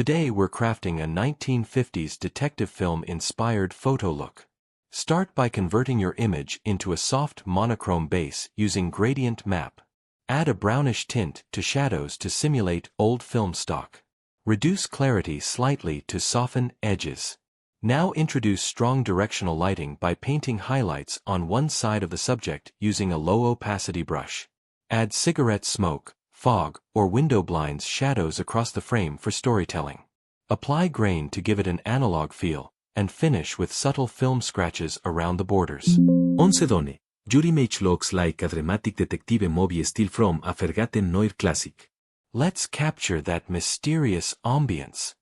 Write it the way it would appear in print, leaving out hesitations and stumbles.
Today we're crafting a 1950s detective film-inspired photo look. Start by converting your image into a soft monochrome base using gradient map. Add a brownish tint to shadows to simulate old film stock. Reduce clarity slightly to soften edges. Now introduce strong directional lighting by painting highlights on one side of the subject using a low opacity brush. Add cigarette smoke, fog, or window blinds shadows across the frame for storytelling. Apply grain to give it an analog feel, and finish with subtle film scratches around the borders. 11 donne. Your image looks like a dramatic detective movie still from a forgotten noir classic. Let's capture that mysterious ambience.